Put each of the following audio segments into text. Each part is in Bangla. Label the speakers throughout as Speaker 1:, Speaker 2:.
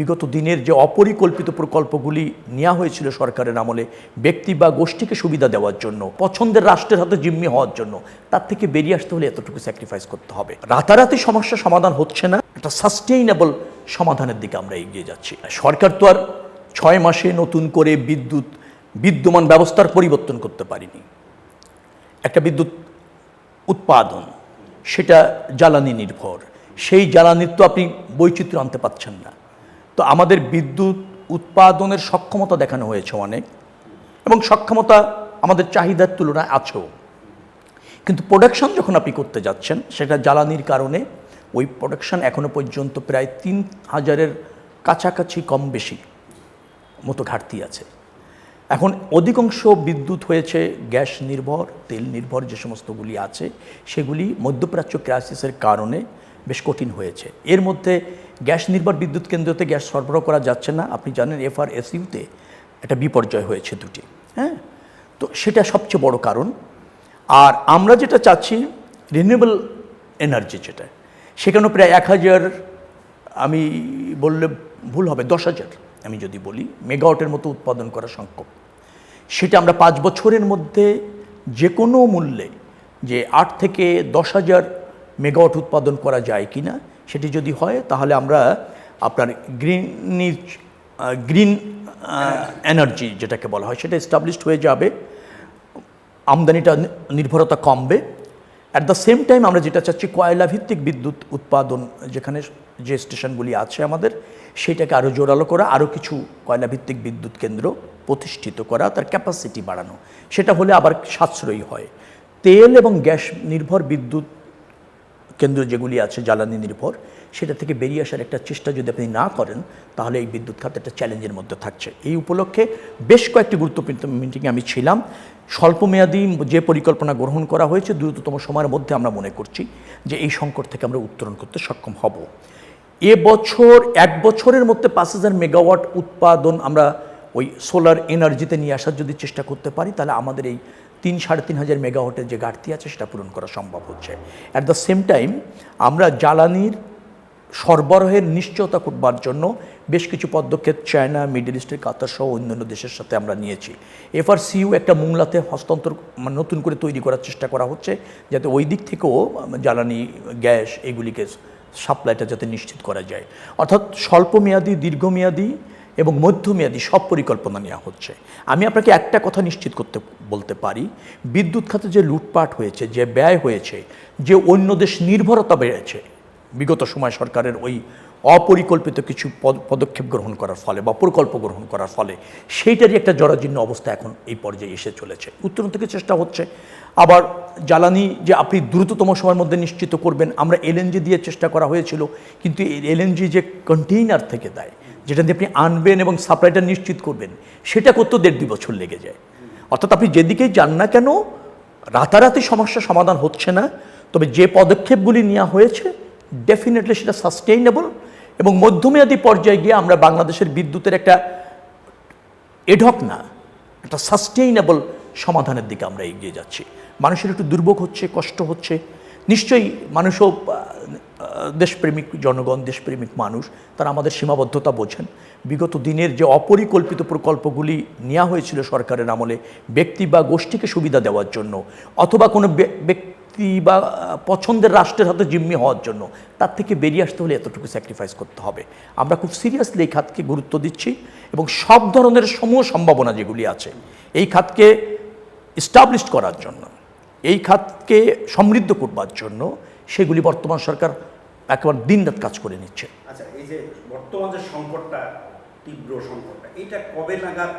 Speaker 1: বিগত দিনের যে অপরিকল্পিত প্রকল্পগুলি নেওয়া হয়েছিল সরকারের আমলে ব্যক্তি বা গোষ্ঠীকে সুবিধা দেওয়ার জন্য, পছন্দের রাষ্ট্রের হাতে জিম্মি হওয়ার জন্য, তার থেকে বেরিয়ে আসতে হলে এতটুকু স্যাক্রিফাইস করতে হবে। রাতারাতি সমস্যা সমাধান হচ্ছে না, একটা সাস্টেইনেবল সমাধানের দিকে আমরা এগিয়ে যাচ্ছি। সরকার তো আর 6 মাসে নতুন করে বিদ্যমান ব্যবস্থার পরিবর্তন করতে পারিনি। একটা বিদ্যুৎ উৎপাদন, সেটা জ্বালানি নির্ভর, সেই জ্বালানির তো আপনি বৈচিত্র্য আনতে পারছেন না। তো আমাদের বিদ্যুৎ উৎপাদনের সক্ষমতা দেখানো হয়েছে অনেক, এবং সক্ষমতা আমাদের চাহিদার তুলনায় আছেও, কিন্তু প্রোডাকশন যখন আপনি করতে যাচ্ছেন সেটা জ্বালানির কারণে ওই প্রোডাকশন এখনো পর্যন্ত প্রায় 3000-এর কাছাকাছি কম বেশি মতো ঘাটতি আছে। এখন অধিকাংশ বিদ্যুৎ হয়েছে গ্যাস নির্ভর, তেল নির্ভর, যে সমস্তগুলি আছে সেগুলি মধ্যপ্রাচ্য ক্রাইসিসের কারণে বেশ কঠিন হয়েছে। এর মধ্যে গ্যাস নির্ভর বিদ্যুৎ কেন্দ্রতে গ্যাস সরবরাহ করা যাচ্ছে না। আপনি জানেন FRSUতে একটা বিপর্যয় হয়েছে দুটি, হ্যাঁ, তো সেটা সবচেয়ে বড় কারণ। আর আমরা যেটা চাচ্ছি রিনিউয়েবল এনার্জি, যেটা সেখানে প্রায় 1000, আমি বললে ভুল হবে, 10,000 আমি যদি বলি মেগাওয়াটের মতো উৎপাদন করা সম্ভব। সেটা আমরা 5 বছরের মধ্যে যে কোনো মূল্যে যে 8 থেকে 10,000 মেগাওয়াট উৎপাদন করা যায় কি না, সেটি যদি হয় তাহলে আমরা আপনার গ্রিন এনার্জি যেটাকে বলা হয় সেটা এস্টাবলিশড হয়ে যাবে, আমদানিটা নির্ভরতা কমবে। অ্যাট দ্য সেম টাইম আমরা যেটা চাচ্ছি কয়লা ভিত্তিক বিদ্যুৎ উৎপাদন, যেখানে যে স্টেশনগুলি আছে আমাদের, সেটাকে আরও জোরালো করা, আরও কিছু কয়লা ভিত্তিক বিদ্যুৎ কেন্দ্র প্রতিষ্ঠিত করা, তার ক্যাপাসিটি বাড়ানো, সেটা হলে আবার সাশ্রয়ী হয়। তেল এবং গ্যাস নির্ভর বিদ্যুৎ কেন্দ্র যেগুলি আছে জ্বালানি নির্ভর, সেটা থেকে বেরিয়ে আসার একটা চেষ্টা যদি আপনি না করেন তাহলে এই বিদ্যুৎ খাত একটা চ্যালেঞ্জের মধ্যে থাকছে। এই উপলক্ষে বেশ কয়েকটি গুরুত্বপূর্ণ মিটিংয়ে আমি ছিলাম। স্বল্পমেয়াদী যে পরিকল্পনা গ্রহণ করা হয়েছে, দ্রুততম সময়ের মধ্যে আমরা মনে করছি যে এই সংকট থেকে আমরা উত্তরণ করতে সক্ষম হব। এবছর 1 বছরের মধ্যে 5000 মেগাওয়াট উৎপাদন আমরা ওই সোলার এনার্জিতে নিয়ে আসার যদি চেষ্টা করতে পারি, তাহলে আমাদের এই 3-3.5 মেগাওয়াটের যে ঘাটতি আছে সেটা পূরণ করা সম্ভব হচ্ছে। অ্যাট দ্য সেম টাইম আমরা জ্বালানির সরবরাহের নিশ্চয়তা করবার জন্য বেশ কিছু পদক্ষেপ চায়না, মিডল ইস্টের, কাতার সহ অন্যান্য দেশের সাথে আমরা নিয়েছি। FRCU একটা মোংলাতে হস্তান্তর নতুন করে তৈরি করার চেষ্টা করা হচ্ছে, যাতে ওই দিক থেকেও জ্বালানি, গ্যাস এগুলিকে সাপ্লাইটা যাতে নিশ্চিত করা যায়। অর্থাৎ স্বল্পমেয়াদী, দীর্ঘমেয়াদী এবং মধ্যমেয়াদী সব পরিকল্পনা নেওয়া হচ্ছে। আমি আপনাকে একটা কথা নিশ্চিত বলতে পারি, বিদ্যুৎ খাতে যে লুটপাট হয়েছে, যে ব্যয় হয়েছে, যে অন্য দেশ নির্ভরতা বেড়েছে বিগত সময় সরকারের ওই অপরিকল্পিত কিছু পদক্ষেপ গ্রহণ করার ফলে বা প্রকল্প গ্রহণ করার ফলে, সেইটারই একটা জরাজীর্ণ অবস্থা এখন এই পর্যায়ে এসে চলেছে। উত্তরণ থেকে চেষ্টা হচ্ছে আবার জ্বালানি যে আপনি দ্রুততম সময়ের মধ্যে নিশ্চিত করবেন। আমরা LNG দিয়ে চেষ্টা করা হয়েছিল, কিন্তু এই LNG যে কন্টেইনার থেকে দেয়, যেটা দিয়ে আপনি আনবেন এবং সাপ্লাইটা নিশ্চিত করবেন, সেটা করতে 1.5-2 বছর লেগে যায়। অর্থাৎ আপনি যেদিকেই যান না কেন রাতারাতি সমস্যা সমাধান হচ্ছে না। তবে যে পদক্ষেপগুলি নেওয়া হয়েছে ডেফিনেটলি সেটা সাস্টেইনেবল, এবং মধ্যমেয়াদী পর্যায়ে গিয়ে আমরা বাংলাদেশের বিদ্যুতের একটা এডহক না, একটা সাস্টেইনেবল সমাধানের দিকে আমরা এগিয়ে যাচ্ছি। মানুষের একটু দুর্ভোগ হচ্ছে, কষ্ট হচ্ছে, নিশ্চয়ই মানুষও দেশপ্রেমিক জনগণ, দেশপ্রেমিক মানুষ, তারা আমাদের সীমাবদ্ধতা বোঝেন। বিগত দিনের যে অপরিকল্পিত প্রকল্পগুলি নেওয়া হয়েছিল সরকারের আমলে ব্যক্তি বা গোষ্ঠীকে সুবিধা দেওয়ার জন্য, অথবা কোনো ব্যক্তি বা পছন্দের রাষ্ট্রের হাতে জিম্মি হওয়ার জন্য, তার থেকে বেরিয়ে আসতে হলে এতটুকু স্যাক্রিফাইস করতে হবে। আমরা খুব সিরিয়াসলি এই খাতকে গুরুত্ব দিচ্ছি, এবং সব ধরনের সমূহ সম্ভাবনা যেগুলি আছে এই খাতকে এস্টাবলিশ করার জন্য, এই খাতকে সমৃদ্ধ করবার জন্য, সেগুলি বর্তমান সরকার একেবারে দিনরাত কাজ করে নিচ্ছে।
Speaker 2: আচ্ছা, এই যে বর্তমান যে সংকটটা, তীব্র সংকটটা, এটা কবে নাগাদ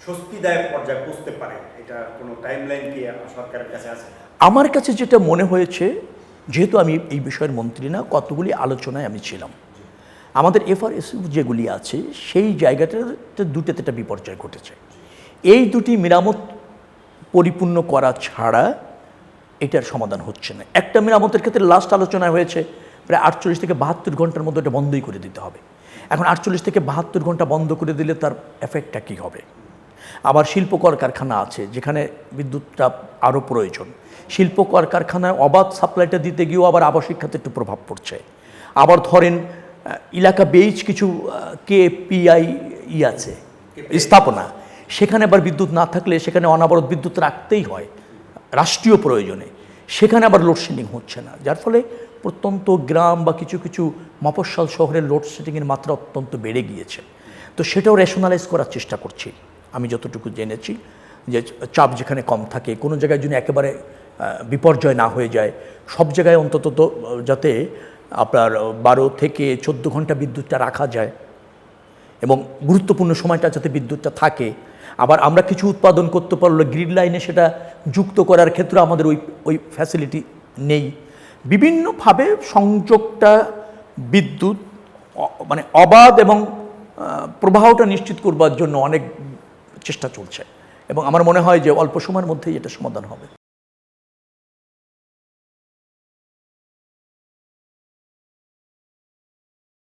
Speaker 2: স্বস্তিদায়ক পর্যায়ে পৌঁছতে পারে? এটা কোনো টাইমলাইন কি সরকারের কাছে আছে?
Speaker 1: আমার কাছে যেটা মনে হয়েছে, যেহেতু আমি এই বিষয়ের মন্ত্রী না, কতগুলি আলোচনায় আমি ছিলাম, আমাদের FRSU যেগুলি আছে সেই জায়গাটাতে দুটোতে একটা বিপর্যয় ঘটেছে। এই দুটি মেরামত পরিপূর্ণ করা ছাড়া এটার সমাধান হচ্ছে না। একটা মেরামতের ক্ষেত্রে লাস্ট আলোচনা হয়েছে প্রায় 48 থেকে 72 ঘন্টার মধ্যে এটা বন্ধই করে দিতে হবে। এখন 48 থেকে 72 ঘন্টা বন্ধ করে দিলে তার এফেক্টটা কী হবে? আবার শিল্প কলকারখানা আছে যেখানে বিদ্যুৎটা আরও প্রয়োজন, শিল্প কলকারখানায় অবাধ সাপ্লাইটা দিতে গিয়েও আবার আবাসিক খাতে একটু প্রভাব পড়ছে। আবার ধরেন এলাকা বেইজ কিছু কেপিআই আছে স্থাপনা, সেখানে আবার বিদ্যুৎ না থাকলে সেখানে অনাবরত বিদ্যুৎ রাখতেই হয় রাষ্ট্রীয় প্রয়োজনে, সেখানে আবার লোডশেডিং হচ্ছে না, যার ফলে প্রত্যন্ত গ্রাম বা কিছু কিছু মফস্বল শহরের লোডশেডিংয়ের মাত্রা অত্যন্ত বেড়ে গিয়েছে। তো সেটাও রেশনালাইজ করার চেষ্টা করছি আমি যতটুকু জেনেছি, যে চাপ যেখানে কম থাকে, কোনো জায়গায় যদি একেবারে বিপর্যয় না হয়ে যায়, সব জায়গায় অন্তত যাতে আপনার 12 থেকে 14 ঘন্টা বিদ্যুৎটা রাখা যায় এবং গুরুত্বপূর্ণ সময়টা যাতে বিদ্যুৎটা থাকে। আবার আমরা কিছু উৎপাদন করতে পারলে গ্রিড লাইনে সেটা যুক্ত করার ক্ষেত্রে আমাদের ওই ফ্যাসিলিটি নেই। বিভিন্নভাবে সংযোগটা বিদ্যুৎ মানে অবাধ এবং প্রবাহটা নিশ্চিত করবার জন্য অনেক চেষ্টা চলছে এবং আমার মনে হয় যে অল্প সময়ের মধ্যেই এটা সমাধান হবে।